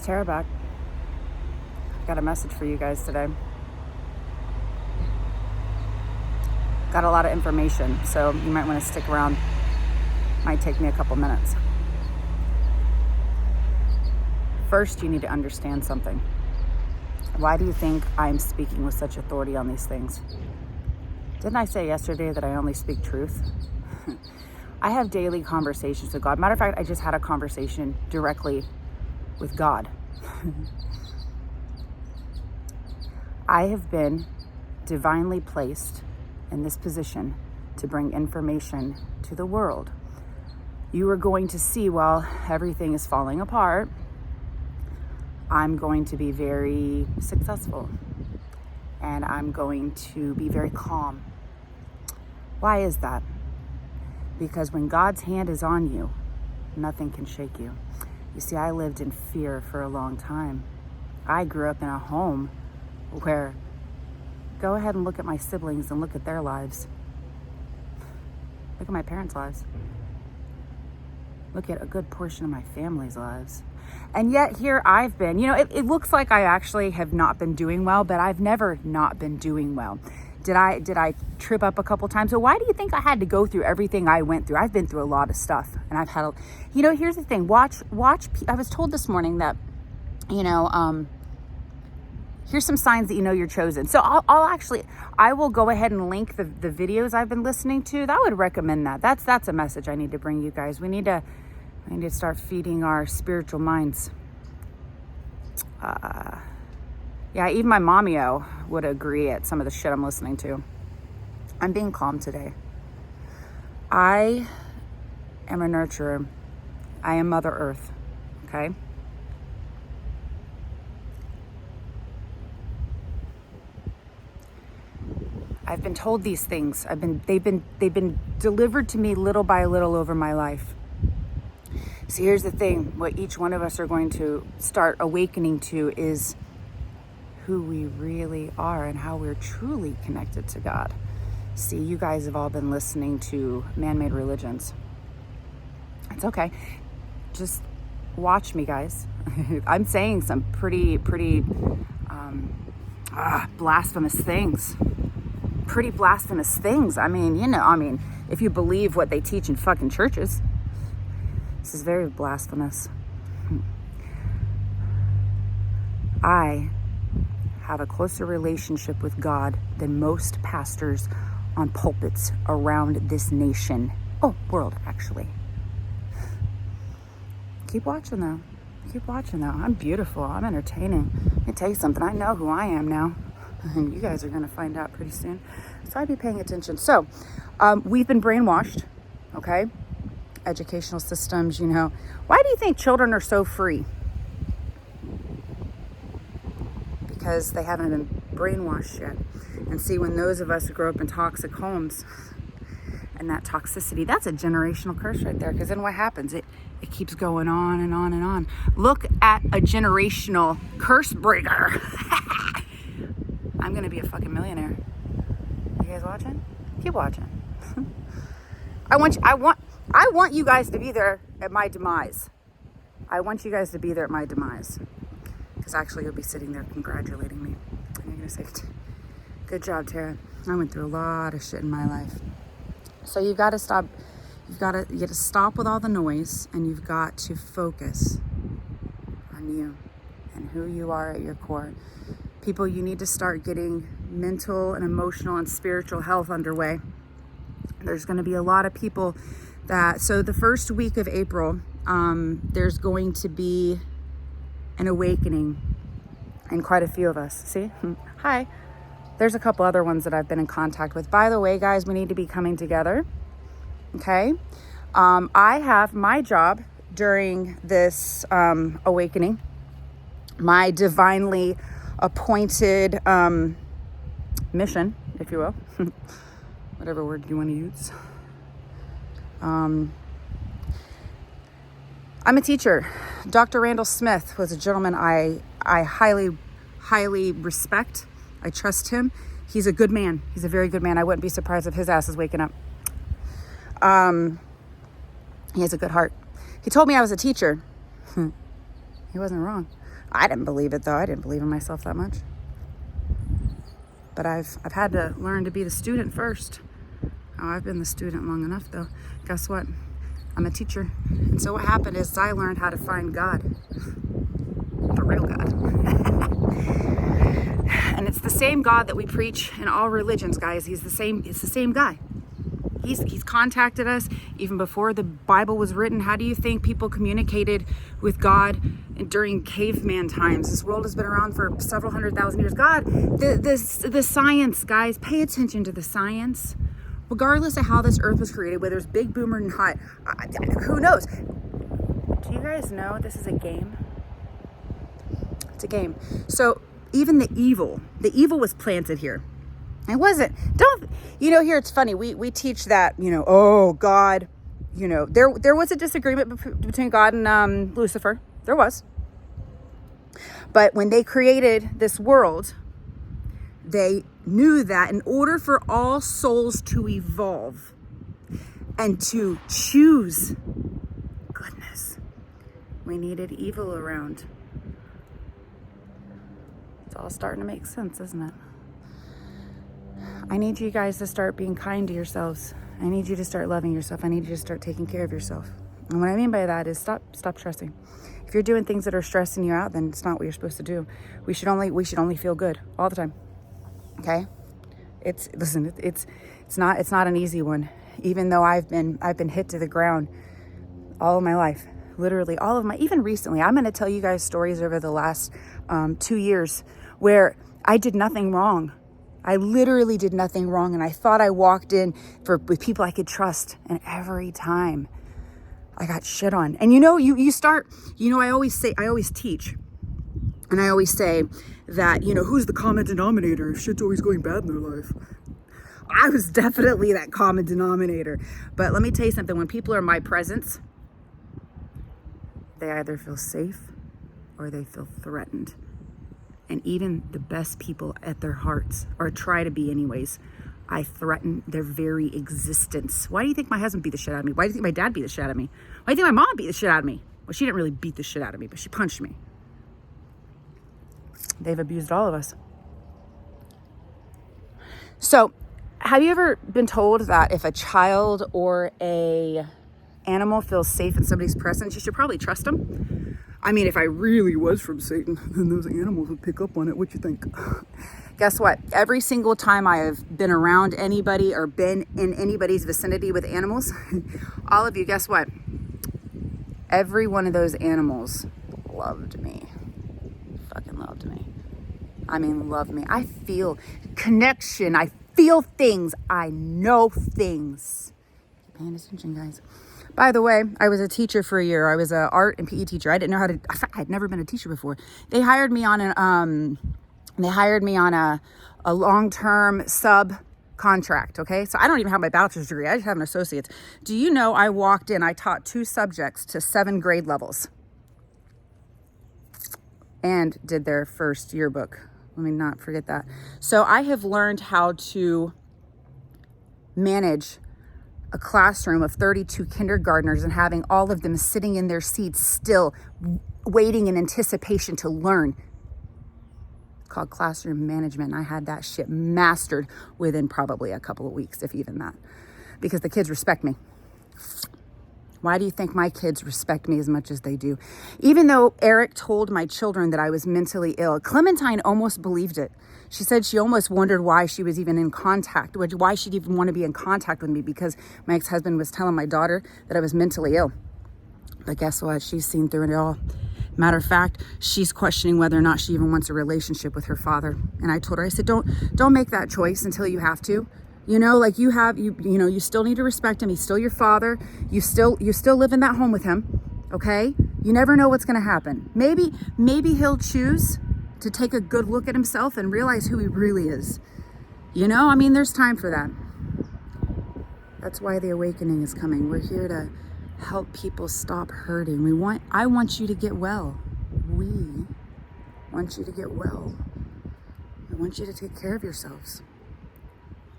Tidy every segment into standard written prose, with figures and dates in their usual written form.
Tara back. Got a message for you guys today. Got a lot of information, so you might want to stick around. Might take me a couple minutes. First, you need to understand something. Why do you think I'm speaking with such authority on these things? Didn't I say yesterday that I only speak truth? I have daily conversations with God. Matter of fact, I just had a conversation directly with God. I have been divinely placed in this position to bring information to the world. You are going to see while everything is falling apart, I'm going to be very successful and I'm going to be very calm. Why is that? Because when God's hand is on you, nothing can shake you. You see, I lived in fear for a long time. I grew up in a home where, go ahead and look at my siblings and look at their lives. Look at my parents' lives. Look at a good portion of my family's lives. And yet here I've been, it looks like I actually have not been doing well, but I've never not been doing well. Did I trip up a couple times? So why do you think I had to go through everything I went through? I've been through a lot of stuff, and I've had, here's the thing. Watch. I was told this morning that, here's some signs that you're chosen. So I will go ahead and link the videos I've been listening to. I would recommend that. That's a message I need to bring you guys. I need to start feeding our spiritual minds. Yeah, even my mommy-o would agree at some of the shit I'm listening to. I'm being calm today. I am a nurturer. I am Mother Earth, okay? I've been told these things. They've been delivered to me little by little over my life. See, here's the thing. What each one of us are going to start awakening to is who we really are and how we're truly connected to God. See, you guys have all been listening to man-made religions. It's okay. Just watch me, guys. I'm saying some pretty blasphemous things. Pretty blasphemous things. If you believe what they teach in fucking churches, this is very blasphemous. I have a closer relationship with God than most pastors on pulpits around this nation. Oh, world, actually. Keep watching though. I'm beautiful. I'm entertaining. Let me tell you something. I know who I am now. And you guys are going to find out pretty soon. So I'd be paying attention. So we've been brainwashed, okay? Educational systems, Why do you think children are so free? Because they haven't been brainwashed yet. And see, when those of us who grow up in toxic homes and that toxicity, that's a generational curse right there. Because then what happens? It keeps going on and on and on. Look at a generational curse breaker. I'm going to be a fucking millionaire. You guys watching? Keep watching. I want you guys to be there at my demise. Because actually you'll be sitting there congratulating me. And you're going to say, good job, Tara. I went through a lot of shit in my life. So you've got to stop. You got to stop with all the noise, and you've got to focus on you and who you are at your core. People, you need to start getting mental and emotional and spiritual health underway. There's going to be a lot of people so the first week of April, there's going to be an awakening in quite a few of us. See? Hi. There's a couple other ones that I've been in contact with. By the way, guys, we need to be coming together. Okay? I have my job during this awakening, my divinely appointed mission, if you will, whatever word you want to use. I'm a teacher. Dr. Randall Smith was a gentleman I highly respect. I trust him. He's a good man. He's a very good man. I wouldn't be surprised if his ass is waking up. He has a good heart. He told me I was a teacher. He wasn't wrong. I didn't believe it though. I didn't believe in myself that much. But I've had to learn to be the student first. Oh, I've been the student long enough though. Guess what? I'm a teacher. And so what happened is I learned how to find God. The real God. And it's the same God that we preach in all religions, guys. It's the same guy. He's contacted us even before the Bible was written. How do you think people communicated with God during caveman times? This world has been around for several 100,000 years. God, the science, guys, pay attention to the science. Regardless of how this earth was created, whether it's big, boom, or not, who knows? Do you guys know this is a game? It's a game. So even the evil was planted here. It wasn't, here it's funny. We teach that, oh, God, there was a disagreement between God and Lucifer. There was. But when they created this world, they knew that in order for all souls to evolve and to choose goodness, we needed evil around. It's all starting to make sense, isn't it? I need you guys to start being kind to yourselves. I need you to start loving yourself. I need you to start taking care of yourself. And what I mean by that is stop stressing. If you're doing things that are stressing you out, then it's not what you're supposed to do. We should only feel good all the time. Okay? It's not an easy one. Even though I've been hit to the ground all of my life. Literally all of even recently. I'm going to tell you guys stories over the last 2 years where I did nothing wrong. I literally did nothing wrong, and I thought I walked in with people I could trust, and every time I got shit on. And you start, I always teach, and I always say that, who's the common denominator if shit's always going bad in their life? I was definitely that common denominator. But let me tell you something, when people are in my presence, they either feel safe or they feel threatened. And even the best people at their hearts, or try to be anyways, I threaten their very existence. Why do you think my husband beat the shit out of me? Why do you think my dad beat the shit out of me? Why do you think my mom beat the shit out of me? Well, she didn't really beat the shit out of me, but she punched me. They've abused all of us. So, have you ever been told that if a child or a animal feels safe in somebody's presence, you should probably trust them? I mean, if I really was from Satan, then those animals would pick up on it. What you think? Guess what? Every single time I have been around anybody or been in anybody's vicinity with animals, all of you, guess what? Every one of those animals loved me. Fucking loved me. I mean, loved me. I feel connection. I feel things. I know things. Keep paying attention, guys. By the way, I was a teacher for a year. I was an art and PE teacher. I didn't know how to. I'd never been a teacher before. They hired me on a long-term sub contract. Okay, so I don't even have my bachelor's degree. I just have an associate's. Do you know I walked in? I taught 2 subjects to 7 grade levels, and did their first yearbook. Let me not forget that. So I have learned how to manage a classroom of 32 kindergartners and having all of them sitting in their seats still waiting in anticipation to learn. It's called classroom management. And I had that shit mastered within probably a couple of weeks, if even that, because the kids respect me. Why do you think my kids respect me as much as they do? Even though Eric told my children that I was mentally ill, Clementine almost believed it. She said she almost wondered why she was even in contact, why she'd even want to be in contact with me, because my ex-husband was telling my daughter that I was mentally ill. But guess what? She's seen through it all. Matter of fact, she's questioning whether or not she even wants a relationship with her father. And I told her, I said, don't make that choice until you have to. You still need to respect him. He's still your father. You still live in that home with him. Okay? You never know what's going to happen. Maybe he'll choose to take a good look at himself and realize who he really is. There's time for that. That's why the awakening is coming. We're here to help people stop hurting. I want you to get well. We want you to get well. I want you to take care of yourselves.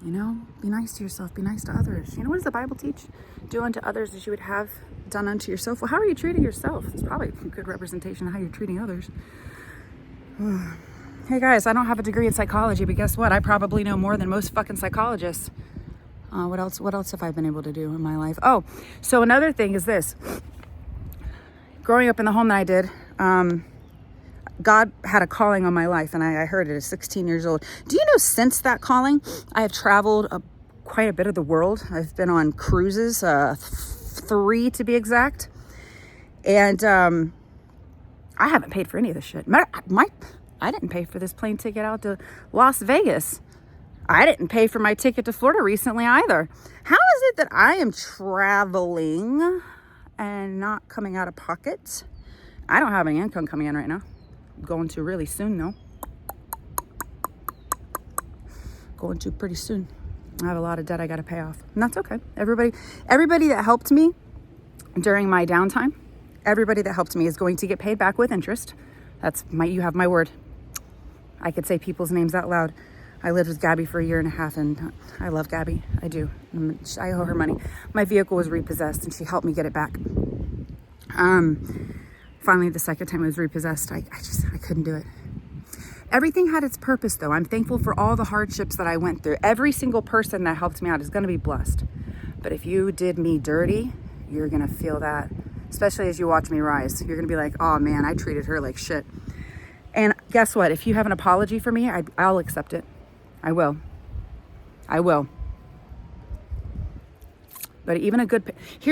Be nice to yourself. Be nice to others. What does the Bible teach? Do unto others as you would have done unto yourself. Well, how are you treating yourself? It's probably a good representation of how you're treating others. Hey guys, I don't have a degree in psychology, but guess what? I probably know more than most fucking psychologists. What else have I been able to do in my life? Oh, so another thing is this. Growing up in the home that I did, God had a calling on my life, and I heard it at 16 years old. Do you know, since that calling, I have traveled quite a bit of the world. I've been on cruises, 3 to be exact. And I haven't paid for any of this shit. I didn't pay for this plane ticket out to Las Vegas. I didn't pay for my ticket to Florida recently either. How is it that I am traveling and not coming out of pocket? I don't have any income coming in right now. Going to really soon though. Going to pretty soon. I have a lot of debt I got to pay off, and that's okay. Everybody that helped me during my downtime, everybody that helped me is going to get paid back with interest. You have my word. I could say people's names out loud. I lived with Gabby for 1.5 years, and I love Gabby. I do. I owe her money. My vehicle was repossessed, and she helped me get it back. Finally, the second time it was repossessed, I couldn't do it. Everything had its purpose, though. I'm thankful for all the hardships that I went through. Every single person that helped me out is going to be blessed. But if you did me dirty, you're going to feel that, especially as you watch me rise. You're going to be like, oh man, I treated her like shit. And guess what? If you have an apology for me, I'll accept it. I will. But even you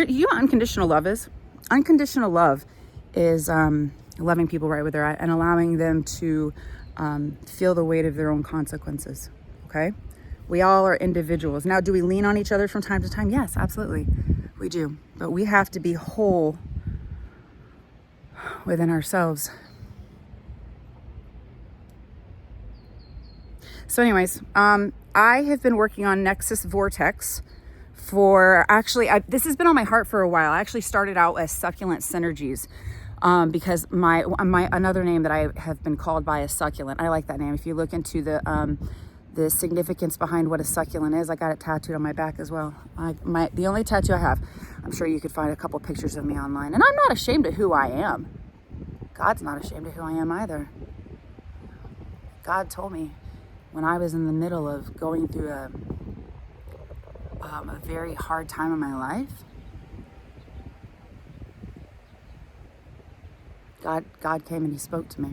know what unconditional love is? Unconditional love is loving people right where they're at and allowing them to feel the weight of their own consequences. Okay? We all are individuals. Now, do we lean on each other from time to time? Yes, absolutely. We do. But we have to be whole within ourselves. So anyways, I have been working on Nexus Vortex this has been on my heart for a while. I actually started out as Succulent Synergies because my another name that I have been called by is Succulent. I like that name. If you look into the significance behind what a succulent is, I got it tattooed on my back as well. The only tattoo I have. I'm sure you could find a couple pictures of me online. And I'm not ashamed of who I am. God's not ashamed of who I am either. God told me when I was in the middle of going through a very hard time in my life, God came and he spoke to me.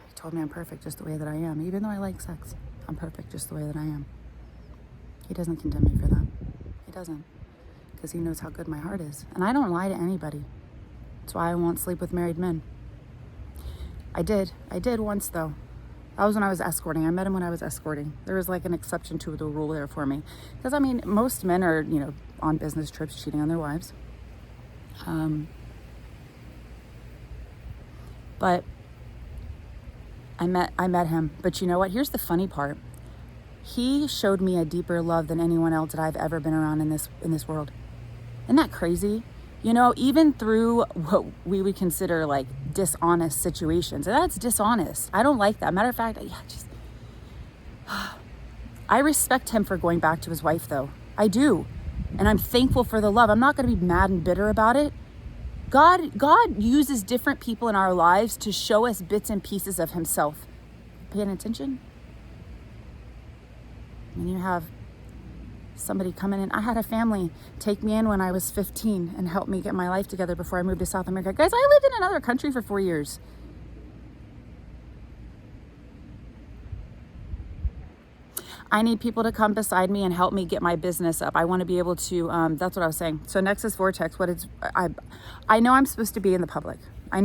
He told me I'm perfect just the way that I am. Even though I like sex, I'm perfect just the way that I am. He doesn't condemn me for that. He doesn't. Because he knows how good my heart is. And I don't lie to anybody. That's why I won't sleep with married men. I did once though. That was when I was escorting. I met him when I was escorting. There was like an exception to the rule there for me. Because I mean, most men are, on business trips cheating on their wives. But I met him. But you know what? Here's the funny part. He showed me a deeper love than anyone else that I've ever been around in this world. Isn't that crazy? Even through what we would consider like dishonest situations. And that's dishonest. I don't like that. Matter of fact, I respect him for going back to his wife though. I do. And I'm thankful for the love. I'm not going to be mad and bitter about it. God uses different people in our lives to show us bits and pieces of himself. Paying attention? When you have somebody coming in. I had a family take me in when I was 15 and help me get my life together before I moved to South America. Guys, I lived in another country for 4 years. I need people to come beside me and help me get my business up. I want to be able to, that's what I was saying. So Nexus Vortex, I know I'm supposed to be in the public. I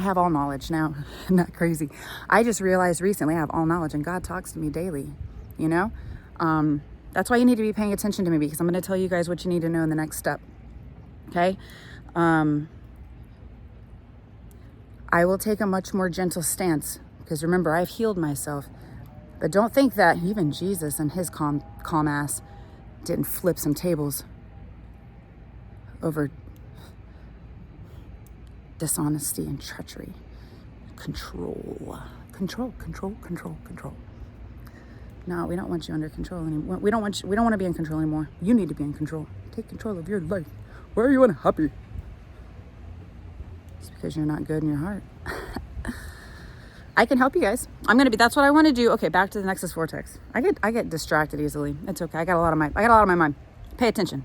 have all knowledge now. I'm not crazy. I just realized recently I have all knowledge and God talks to me daily, That's why you need to be paying attention to me, because I'm going to tell you guys what you need to know in the next step. Okay? I will take a much more gentle stance because remember, I've healed myself. But don't think that even Jesus and his calm ass didn't flip some tables over dishonesty and treachery. Control. No, we don't want you under control anymore. We don't want to be in control anymore. You need to be in control. Take control of your life. Where are you unhappy? It's because you're not good in your heart. I can help you guys. That's what I want to do. Okay, back to the Nexus Vortex. I get distracted easily. It's okay. I got a lot on my mind. Pay attention.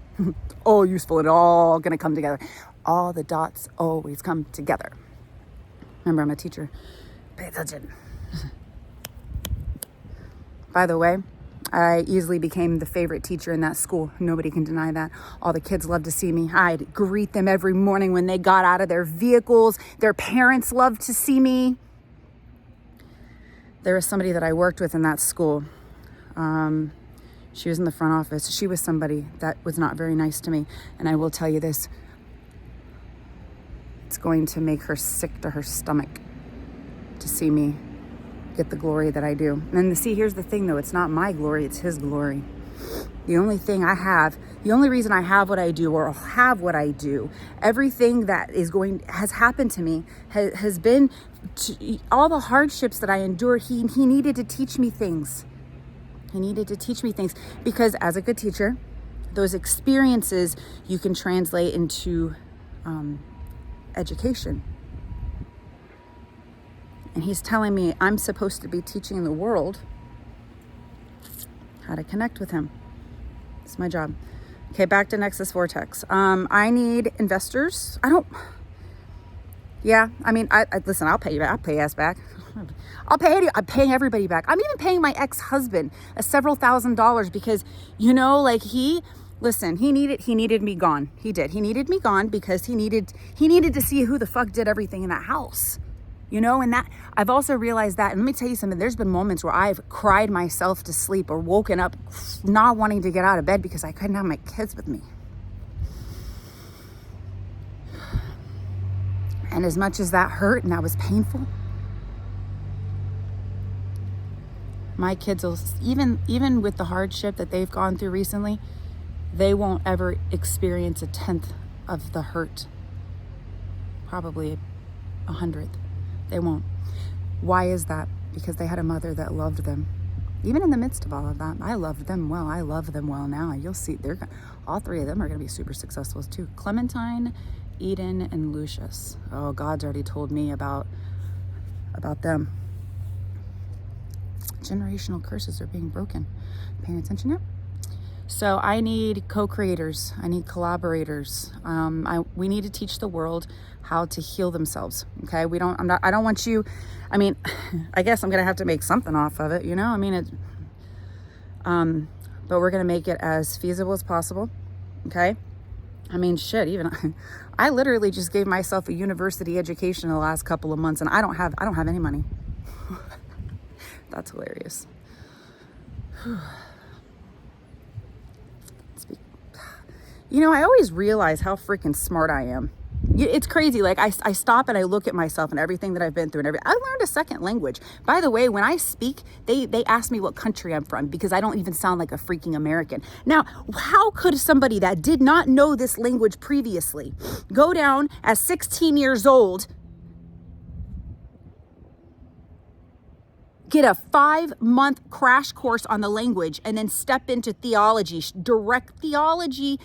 All useful and all gonna come together. All the dots always come together. Remember, I'm a teacher. Pay attention. By the way, I easily became the favorite teacher in that school. Nobody can deny that. All the kids loved to see me. I'd greet them every morning when they got out of their vehicles. Their parents loved to see me. There was somebody that I worked with in that school. She was in the front office. She was somebody that was not very nice to me. And I will tell you this. It's going to make her sick to her stomach to see me get the glory that I do. And here's the thing though. It's not my glory. It's his glory. The only reason I have what I do or have what I do, everything that has happened to me has been all the hardships that I endured. He needed to teach me things. He needed to teach me things because as a good teacher, those experiences you can translate into education. And he's telling me I'm supposed to be teaching the world how to connect with him. It's my job. Okay, back to Nexus Vortex. I need investors. Listen, I'll pay you back. I'll pay your ass back. I'm paying everybody back. I'm even paying my ex-husband several $1,000s because, he needed me gone. He did. He needed me gone because he needed to see who the fuck did everything in that house. And that I've also realized that, and let me tell you something, there's been moments where I've cried myself to sleep or woken up not wanting to get out of bed because I couldn't have my kids with me. And as much as that hurt and that was painful, my kids will, even with the hardship that they've gone through recently, they won't ever experience 1/10 of the hurt. Probably 100th. They won't. Why is that? Because they had a mother that loved them. Even in the midst of all of that, I loved them well. I love them well now. You'll see, all three of them are going to be super successful too. Clementine, Eden, and Lucius. Oh, God's already told me about them. Generational curses are being broken. Paying attention yet? So I need co-creators. I need collaborators. We need to teach the world how to heal themselves. Okay. I don't want you, I guess I'm going to have to make something off of it, but we're going to make it as feasible as possible. Okay. Even I literally just gave myself a university education in the last couple of months and I don't have any money. That's hilarious. I always realize how freaking smart I am. It's crazy. Like I stop and I look at myself and everything that I've been through I learned a second language. By the way, when I speak, they ask me what country I'm from because I don't even sound like a freaking American. Now, how could somebody that did not know this language previously go down at 16 years old, get a 5-month crash course on the language and then step into theology, direct theology?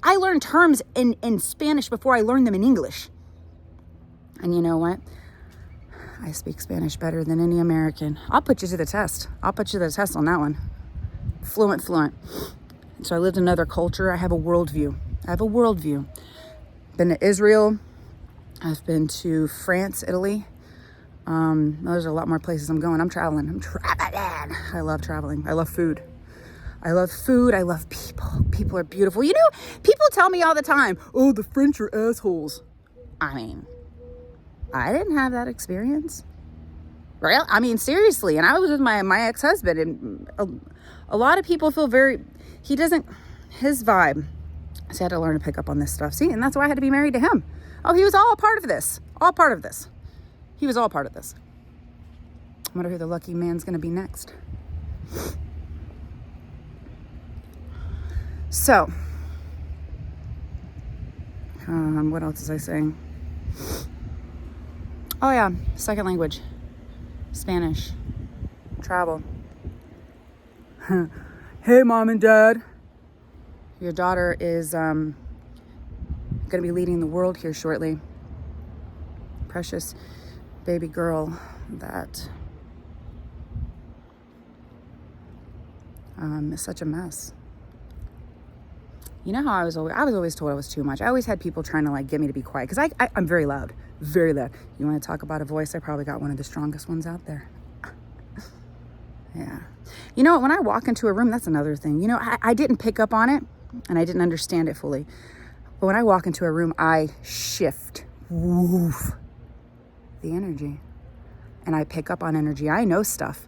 I learned terms in Spanish before I learned them in English. And you know what? I speak Spanish better than any American. I'll put you to the test. I'll put you to the test on that one. Fluent. So I lived in another culture. I have a worldview. Been to Israel. I've been to France, Italy. There's a lot more places I'm going. I'm traveling. I love traveling. I love food. I love people. People are beautiful. People tell me all the time, oh, the French are assholes. I didn't have that experience. Right? Seriously. And I was with my ex-husband and a lot of people feel his vibe. So I had to learn to pick up on this stuff. See, and that's why I had to be married to him. Oh, he was all a part of this. He was all part of this. I wonder who the lucky man's going to be next. So, what else was I saying? Oh yeah, second language, Spanish, travel. Hey, mom and dad. Your daughter is going to be leading the world here shortly. Precious baby girl that is such a mess. You know how I was always told I was too much. I always had people trying to like get me to be quiet because I'm very loud, very loud. You want to talk about a voice? I probably got one of the strongest ones out there. Yeah. You know what? When I walk into a room, that's another thing. You know, I didn't pick up on it and I didn't understand it fully. But when I walk into a room, I shift, woof, the energy. And I pick up on energy. I know stuff.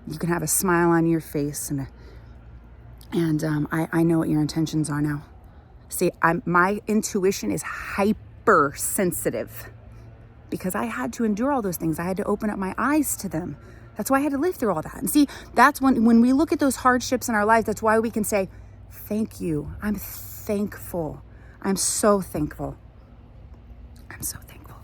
You can have a smile on your face and I know what your intentions are now. See, my intuition is hypersensitive because I had to endure all those things. I had to open up my eyes to them. That's why I had to live through all that. And see, that's when we look at those hardships in our lives, that's why we can say, thank you. I'm thankful. I'm so thankful. I'm so thankful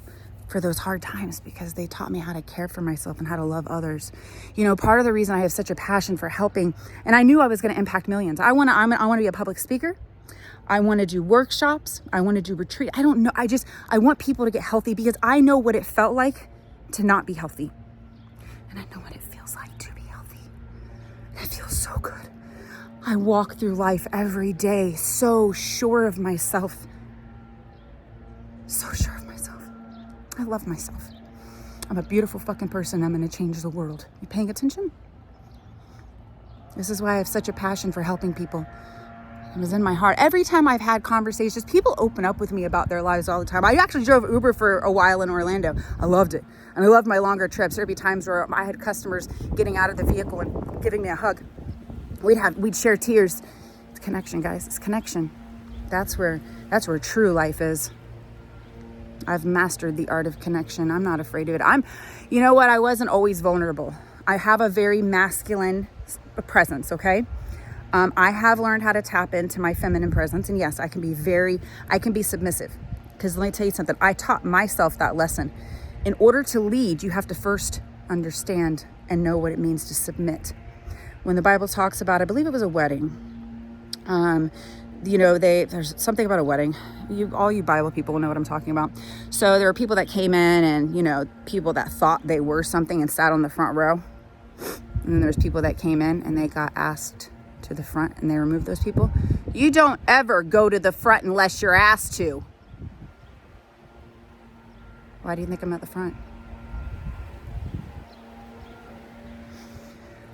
for those hard times because they taught me how to care for myself and how to love others. You know, part of the reason I have such a passion for helping, and I knew I was going to impact millions. I want to be a public speaker. I want to do workshops. I want to do retreat. I don't know. I want people to get healthy because I know what it felt like to not be healthy. And I know what it feels like to be healthy. It feels so good. I walk through life every day so sure of myself. So sure of myself. I love myself. I'm a beautiful fucking person. I'm going to change the world. You paying attention? This is why I have such a passion for helping people. It was in my heart. Every time I've had conversations, people open up with me about their lives all the time. I actually drove Uber for a while in Orlando. I loved it. And I loved my longer trips. There'd be times where I had customers getting out of the vehicle and giving me a hug. We'd share tears. It's connection, guys. It's connection. That's where true life is. I've mastered the art of connection. I'm not afraid of it. You know what? I wasn't always vulnerable. I have a very masculine presence, okay? I have learned how to tap into my feminine presence. And yes, I can be submissive. Because let me tell you something. I taught myself that lesson. In order to lead, you have to first understand and know what it means to submit. When the Bible talks about, I believe it was a wedding. There's something about a wedding. All you Bible people will know what I'm talking about. So there were people that came in and, people that thought they were something and sat on the front row. And then there's people that came in and they got asked to the front and they removed those people. You don't ever go to the front unless you're asked to. Why do you think I'm at the front?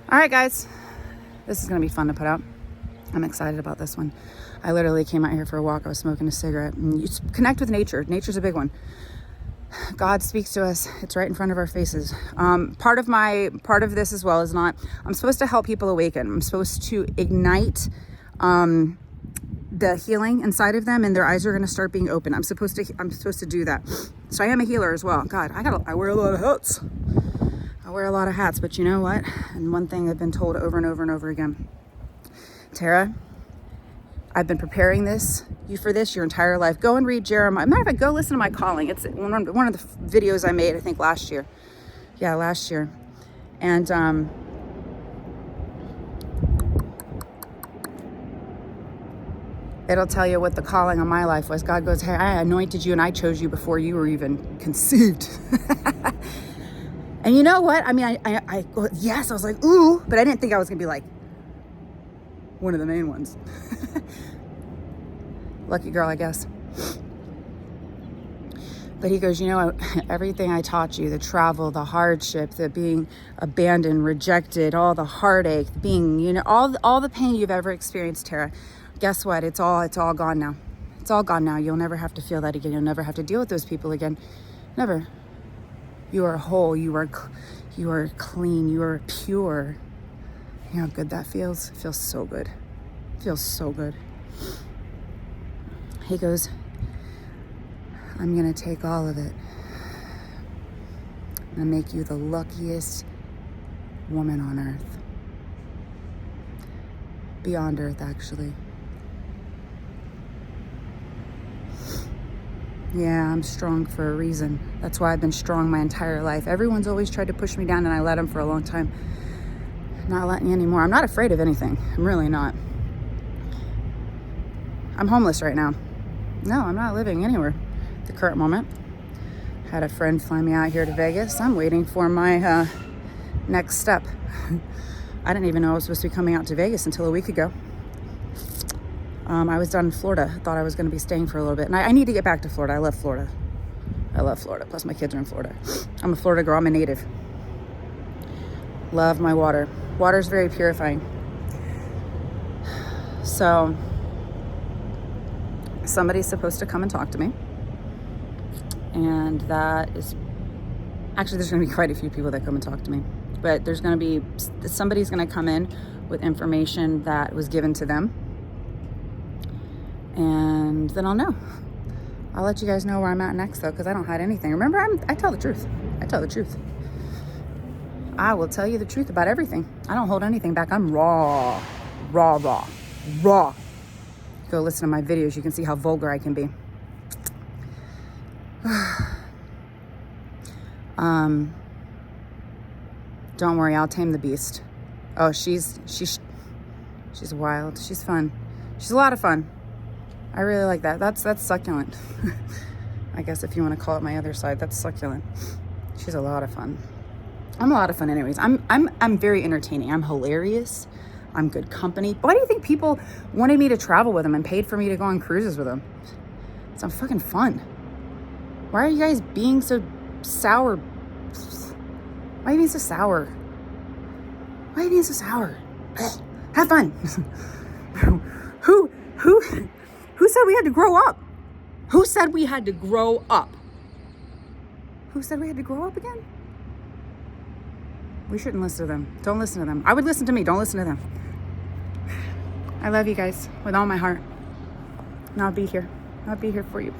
All right, guys. This is going to be fun to put out. I'm excited about this one. I literally came out here for a walk. I was smoking a cigarette. And you connect with nature. Nature's a big one. God speaks to us. It's right in front of our faces. Part of this as well is I'm supposed to help people awaken. I'm supposed to ignite the healing inside of them, and their eyes are going to start being open. I'm supposed to do that. So I am a healer as well. God, I wear a lot of hats. I wear a lot of hats, but you know what? And one thing I've been told over and over and over again, Tara, I've been preparing you for this your entire life. Go and read Jeremiah. Matter of fact, go listen to my calling. It's one of the videos I made, I think last year. Yeah, last year. And it'll tell you what the calling on my life was. God goes, hey, I anointed you and I chose you before you were even conceived. And you know what? I mean, I go, yes, I was like, ooh, but I didn't think I was going to be like one of the main ones. Lucky girl, I guess. But he goes, everything I taught you, the travel, the hardship, the being abandoned, rejected, all the heartache, being, all the pain you've ever experienced, Tara, guess what? It's all gone now. It's all gone now. You'll never have to feel that again. You'll never have to deal with those people again. Never. You are whole. You are clean. You are pure. You know how good that feels? It feels so good. It feels so good. He goes, I'm going to take all of it. I'm going to make you the luckiest woman on earth. Beyond earth, actually. Yeah, I'm strong for a reason. That's why I've been strong my entire life. Everyone's always tried to push me down and I let them for a long time. Not letting you anymore. I'm not afraid of anything. I'm really not. I'm homeless right now. No, I'm not living anywhere at the current moment. Had a friend fly me out here to Vegas. I'm waiting for my next step. I didn't even know I was supposed to be coming out to Vegas until a week ago. I was done in Florida. I thought I was going to be staying for a little bit. And I need to get back to Florida. I love Florida. Plus my kids are in Florida. I'm a Florida girl. I'm a native. Love my water. Water's very purifying. So somebody's supposed to come and talk to me. And that is... Actually, there's going to be quite a few people that come and talk to me. But there's going to be... Somebody's going to come in with information that was given to them. And then I'll know. I'll let you guys know where I'm at next, though, because I don't hide anything. Remember, I tell the truth. I tell the truth. I will tell you the truth about everything. I don't hold anything back. I'm raw. Raw. Go listen to my videos. You can see how vulgar I can be. Don't worry. I'll tame the beast. Oh, she's wild. She's fun. She's a lot of fun. I really like that. That's succulent. I guess if you want to call it my other side, that's succulent. She's a lot of fun. I'm a lot of fun anyways. I'm very entertaining. I'm hilarious. I'm good company. Why do you think people wanted me to travel with them and paid for me to go on cruises with them? It's I'm fucking fun. Why are you guys being so sour? Why are you being so sour? Why are you being so sour? Have fun. Who said we had to grow up? Who said we had to grow up? Who said we had to grow up again? We shouldn't listen to them. Don't listen to them. I would listen to me. Don't listen to them. I love you guys with all my heart. And I'll be here. I'll be here for you.